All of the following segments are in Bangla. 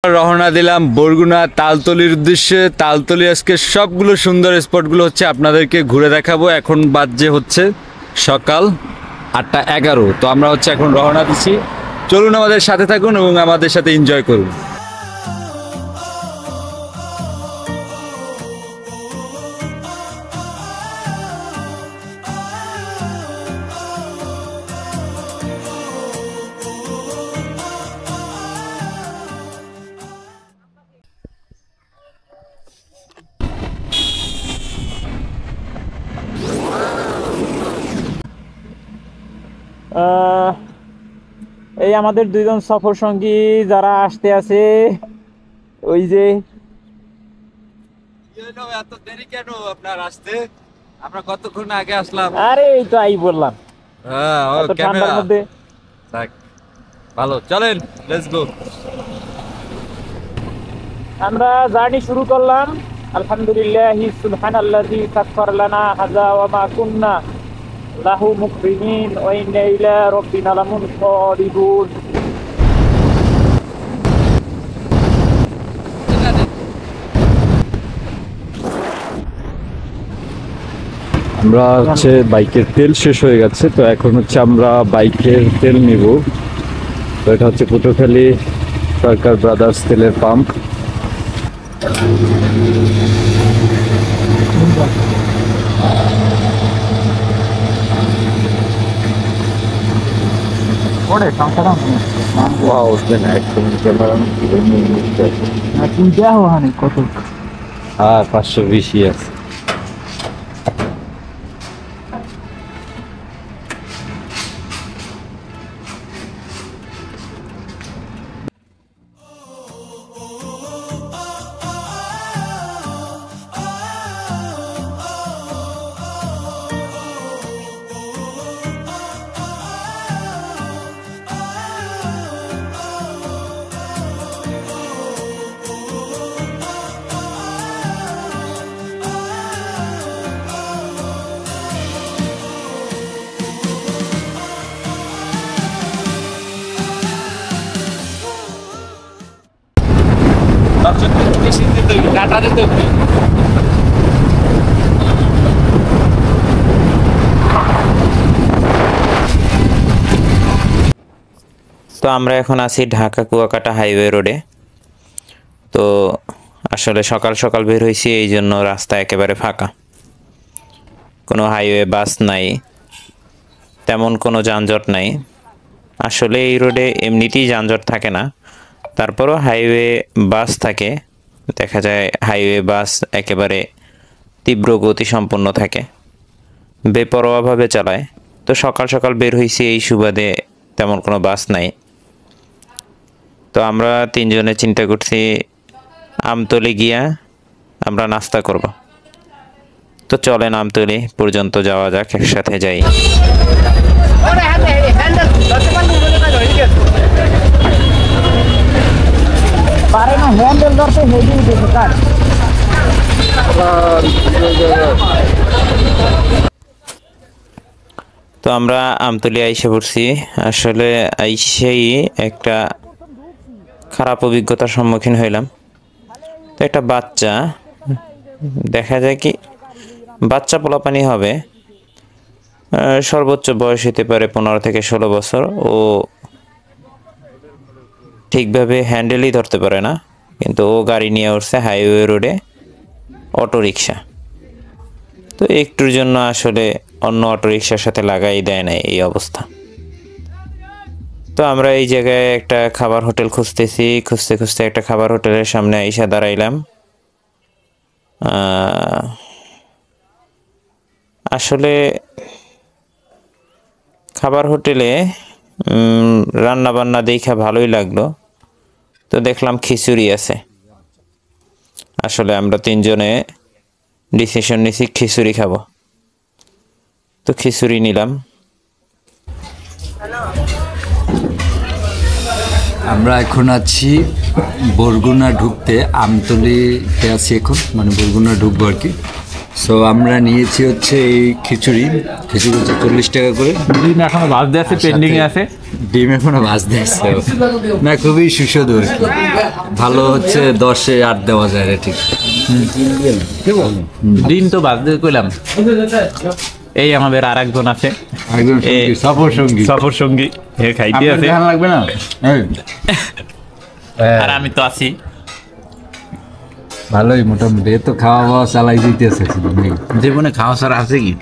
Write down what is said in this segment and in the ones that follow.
রওনা দিলাম বরগুনা তালতলির উদ্দেশ্যে। তালতলি আজকে সবগুলো সুন্দর স্পটগুলো হচ্ছে আপনাদেরকে ঘুরে দেখাবো। এখন বাজে হচ্ছে সকাল 8:11। তো আমরা হচ্ছে এখন রওনা দিচ্ছি। চলুন আমাদের সাথে থাকুন এবং আমাদের সাথে এনজয় করুন। এই আমাদের দুইজন সফর সঙ্গী যারা আসতে আছে, ওই যে এত দেরি কেন আপনার আসতে? আমরা কতক্ষণ আগে আসলাম। আরে এই তো আই বললাম এত ঠান্ডার মধ্যে। ভালো, চলেন লেটস গো। আমরা জার্নি শুরু করলাম। আলহামদুলিল্লাহি সুবহানাল্লাযী সাখখারা লানা হাযা ওয়া মা কুন্না লাহু মুকরিনিন ওয়া ইন্না ইলা রাব্বিনা লামুনকালিবুন। আমরা হচ্ছে বাইকের তেল শেষ হয়ে গেছে, তো এখন হচ্ছে আমরা বাইকের তেল নিব। তো এটা হচ্ছে পটুয়াখালী সরকার ব্রাদার্স তেলের পাম্প। হ্যাঁ, 520 আছে। তো আমরা এখন আছি ঢাকা কুয়াকাটা হাইওয়ে রোডে। তো আসলে সকাল সকাল বের হয়েছি, এই জন্য রাস্তা একেবারে ফাঁকা, কোনো হাইওয়ে বাস নাই, তেমন কোনো যানজট নাই। আসলে এই রোডে এমনিতেই যানজট থাকে না, তারপরও হাইওয়ে বাস থাকে। দেখা যায় হাইওয়ে বাস একেবারে তীব্র গতিসম্পন্ন থাকে, বেপরোয়াভাবে চালায়। তো সকাল সকাল বের হয়েছি, এই সুবাদে তেমন কোনো বাস নাই। তো আমরা তিনজনে চিন্তা করছি আমতলি গিয়া আমরা নাস্তা করব। তো চলেন আমতলি পর্যন্ত যাওয়া যাক, একসাথে যাই। তো আমরা আমতলি আইসে পড়ছি। আসলে আইসেই একটা খারাপ অভিজ্ঞতার সম্মুখীন হইলাম। তো একটা বাচ্চা, দেখা যায় কি বাচ্চা পোলাপানি হবে, সর্বোচ্চ বয়স হতে পারে 15 থেকে 16 বছর। ও ঠিকভাবে হ্যান্ডেলই ধরতে পারে না, কিন্তু ও গাড়ি নিয়ে উঠছে হাইওয়ে রোডে, অটোরিকশা। তো একটুর জন্য আসলে অন্য অটোরিকশার সাথে লাগাই দেয় না এই অবস্থা। তো আমরা এই জায়গায় একটা খাবার হোটেল খুঁজতেছি, খুঁজতে খুঁজতে একটা খাবার হোটেলের সামনে আইসা দাঁড়াইলাম। আসলে খাবার হোটেলে রান্না বান্না দেখা ভালোই লাগলো। তো দেখলাম খিচুড়ি আছে। আসলে আমরা তিনজনে ডিসিশন নিছি খিচুড়ি খাবো, তো খিচুড়ি নিলাম। আমরা এখন আছি বরগুনা ঢুকতে, আমতলিতে আছি এখন, মানে বরগুনা ঢুকবো আর কি। সো আমরা নিয়েছি হচ্ছে এই খিচুড়ি হচ্ছে 40 টাকা করে। ডিম এখনো ভাজতে আছে, পেন্ডিং এ আছে। ডিম এখনো ভাজতে আছে না, খুবই সুস্বাদু আর কি। ভালো হচ্ছে 10-এ 8 দেওয়া যায় রে, ঠিক। ডিম তো ভাজতে কইলাম। এই আমাদের আর একজন আছে, একদম সফর সঙ্গী। সফর সঙ্গী, হে খাইতে আছে। আপনার লাগবে না? আর আমি তো আছি। ভালোই মোটামুটি, এ তো খাওয়া দাওয়া চালাই দিতেছে। জীবনে খাওয়া ছাড়া আছে কি?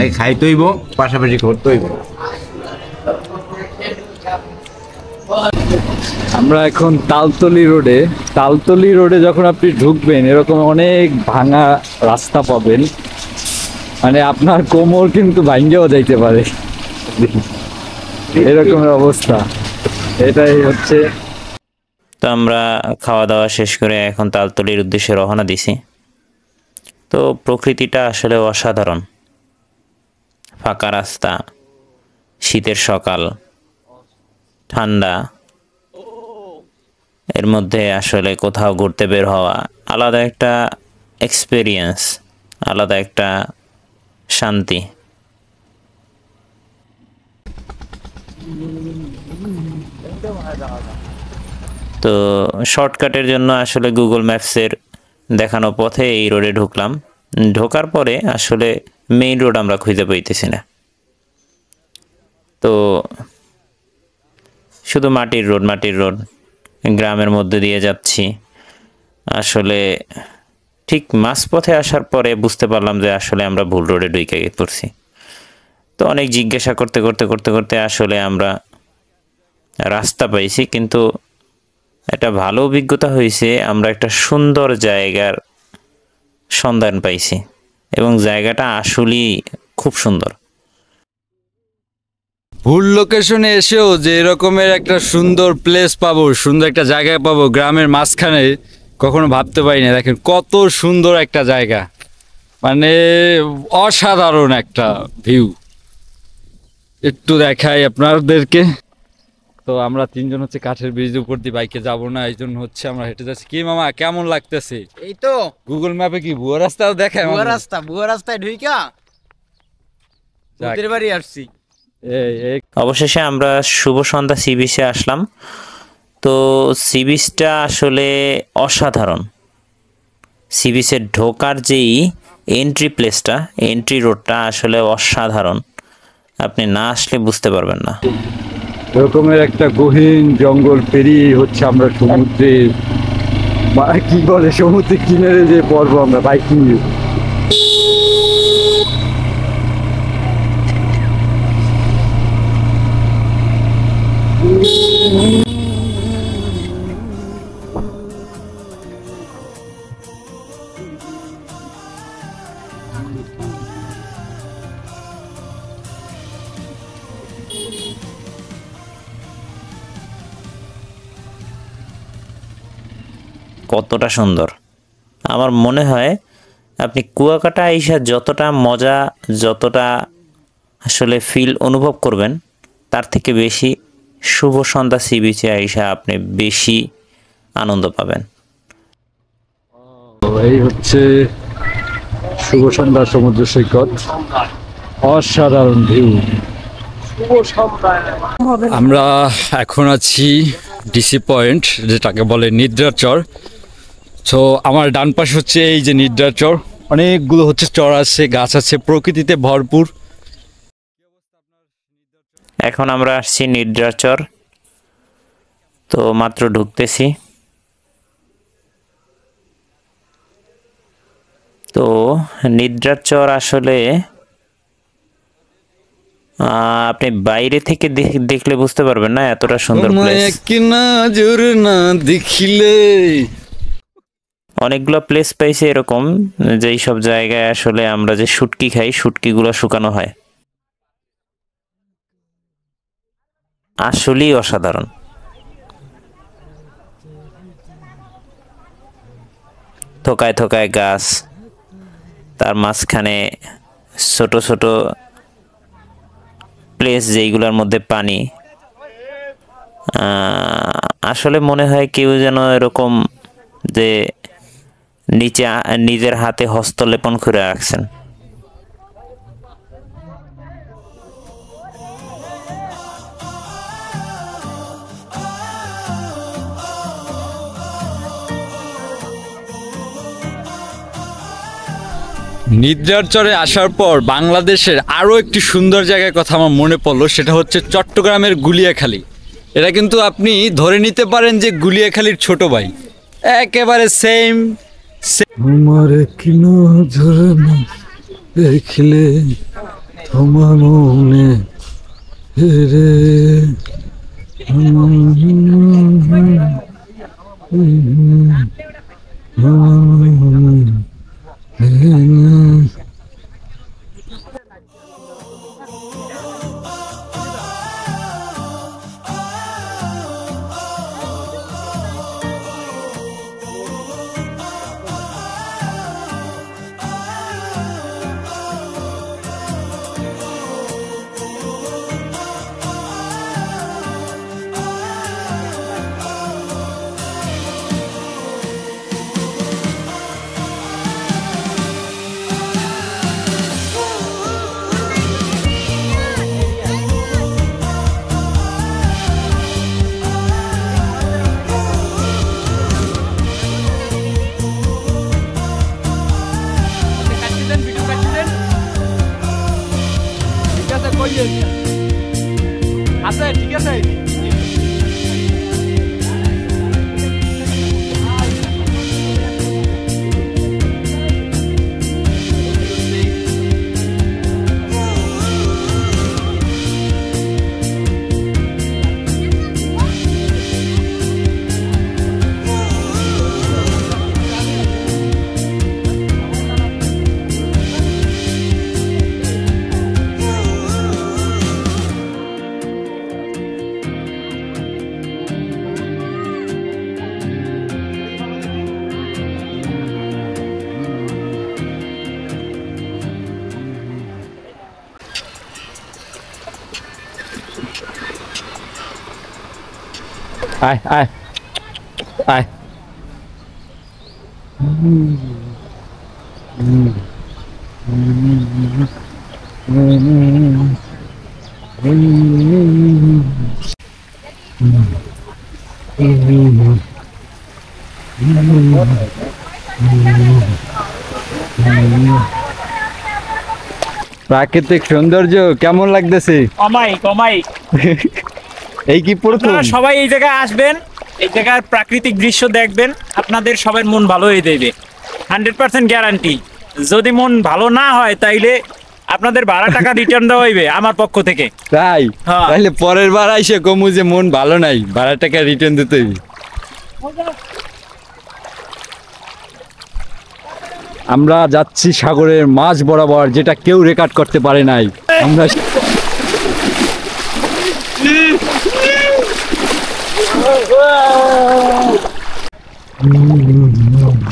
এই খাইতেইব, পাশাপাশি করতেইব। আমরা এখন তালতলি রোডে যখন আপনি ঢুকবেন এরকম অনেক ভাঙা রাস্তা পাবেন, মানে আপনার কোমর কিন্তু ভাঙ্গেও যাইতে পারে, এরকমের অবস্থা। এটাই হচ্ছে। তো আমরা খাওয়া দাওয়া শেষ করে এখন তালতলির উদ্দেশ্যে রওনা দিছি। তো প্রকৃতিটা আসলে অসাধারণ, ফাঁকা রাস্তা, শীতের সকাল, ঠান্ডা, এর মধ্যে আসলে কোথাও ঘুরতে বের হওয়া আলাদা একটা এক্সপেরিয়েন্স, আলাদা একটা শান্তি। তো শর্টকাটের জন্য আসলে গুগল ম্যাপসের দেখানো পথে এই রোডে ঢুকলাম। ঢোকার পরে আসলে মেইন রোড আমরা খুঁজে পাইতেছি না, তো শুধু মাটির রোড, গ্রামের মধ্যে দিয়ে যাচ্ছি। আসলে ঠিক মাঝপথে আসার পরে বুঝতে পারলাম যে আসলে আমরা ভুল রোডে ঢুকে পড়ছি। তো অনেক জিজ্ঞাসা করতে আসলে আমরা রাস্তা পাইছি, কিন্তু একটা ভালো অভিজ্ঞতা হয়েছে। আমরা একটা সুন্দর জায়গার সন্ধান পাইছি এবং জায়গাটা আসলেই খুব সুন্দর। ভুল লোকেশনে এসেও যে এরকমের একটা সুন্দর প্লেস পাবো, সুন্দর একটা জায়গা পাবো গ্রামের মাঝখানে, কখনো ভাবতে পারি না। দেখেন কত সুন্দর একটা জায়গা, মানে অসাধারণ একটা ভিউ। একটু দেখাই আপনাদেরকে। তো আমরা তিনজন হচ্ছে কাঠের ব্রিজের উপর দিয়ে বাইকে যাবো না, এই জন্য হচ্ছে আমরা হেঁটে যাচ্ছি। কি মামা, কেমন লাগতেছে? এই তো গুগল ম্যাপে কি ভুয়া রাস্তাও দেখায়? ভুয়া রাস্তায় ঢুইকা ওদের বাড়ি আসছি। অবশেষে আমরা শুভ সন্ধ্যা সি বিচে আসলাম। তো সি বিচটা আসলে অসাধারণ। সি বিচে ঢোকার যেই এন্ট্রি রোডটা আসলে অসাধারণ, আপনি না আসলে বুঝতে পারবেন না। এরকমের একটা গহীন জঙ্গল পেরিয়ে হচ্ছে আমরা সমুদ্রে, কি বলে, সমুদ্রে কিনারে যে পড়বো আমরা বাইক নিয়ে। কতটা সুন্দর! আমার মনে হয় আপনি কুয়াকাটা আইসা যতটা মজা, যতটা আসলে ফিল অনুভব করবেন, তার থেকে বেশি শুভ সন্ধ্যা সি বিচে আইসা আপনি বেশি আনন্দ পাবেন। এই হচ্ছে শুভ সন্ধ্যা সমুদ্র সৈকত, অসাধারণ ভিউ। আমরা এখন আছি ডিসি পয়েন্ট, যেটাকে বলে নিদ্রার চর। তো আমার ডান পাশে হচ্ছে এই যে নিদ্রার চর, অনেকগুলো হচ্ছে চর আছে, গাছ আছে, প্রকৃতিতে ভরপুর। এখন আমরা আসছি নিদ্রার চর, তো মাত্র ঢুকতেছি। তো নিদ্রার চর আসলে আপনি বাইরে থেকে দেখলে বুঝতে পারবেন না, এতটা সুন্দর প্লেস। দেখিলে অনেকগুলো প্লেস পাইছে এরকম, যেই সব জায়গায় আসলে আমরা যে শুটকি খাই, শুটকিগুলো শুকানো হয়। আসলেই অসাধারণ। থোকায় থোকায় গাছ, তার মাঝখানে ছোট ছোট প্লেস যেইগুলোর মধ্যে পানি। আসলে মনে হয় কেউ যেন এরকম যে নিচে নিজের হাতে হস্তলেপন করে রাখছেন। নিদ্রার চরে আসার পর বাংলাদেশের আরও একটি সুন্দর জায়গার কথা আমার মনে পড়লো, সেটা হচ্ছে চট্টগ্রামের গুলিয়াখালী। এটা কিন্তু আপনি ধরে নিতে পারেন যে গুলিয়াখালীর ছোট ভাই, একেবারে সেম। আমার কি নজর না দেখলে তোমার মনে রে আচ্ছা ঠিক আছে। আয় আয় আয়। প্রাকৃতিক সৌন্দর্য কেমন লাগতেছে? অমায়িক। এই কি প্রথম? আপনারা সবাই এই জায়গায় আসবেন, এই জায়গার প্রাকৃতিক দৃশ্য দেখবেন, আপনাদের সবার মন ভালো হয়ে যাবে, 100% গ্যারান্টি। যদি মন ভালো না হয় তাইলে আপনাদের ভাড়া টাকা রিটার্ন দেওয়া হইবে আমার পক্ষ থেকে। তাই? হ্যাঁ। তাহলে পরের বার আইসে কমু যে মন ভালো নাই, ভাড়া টাকা রিটার্ন দিতে হইবে। আমরা যাচ্ছি সাগরের মাঝ বরাবর, যেটা কেউ রেকর্ড করতে পারে নাই। আমরা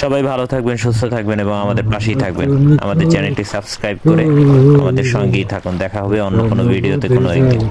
সবাই ভালো থাকবেন, সুস্থ থাকবেন এবং আমাদের পাশেই থাকবেন। আমাদের চ্যানেলটি সাবস্ক্রাইব করে আমাদের সঙ্গেই থাকুন। দেখা হবে অন্য কোনো ভিডিওতে কোনো একদিন।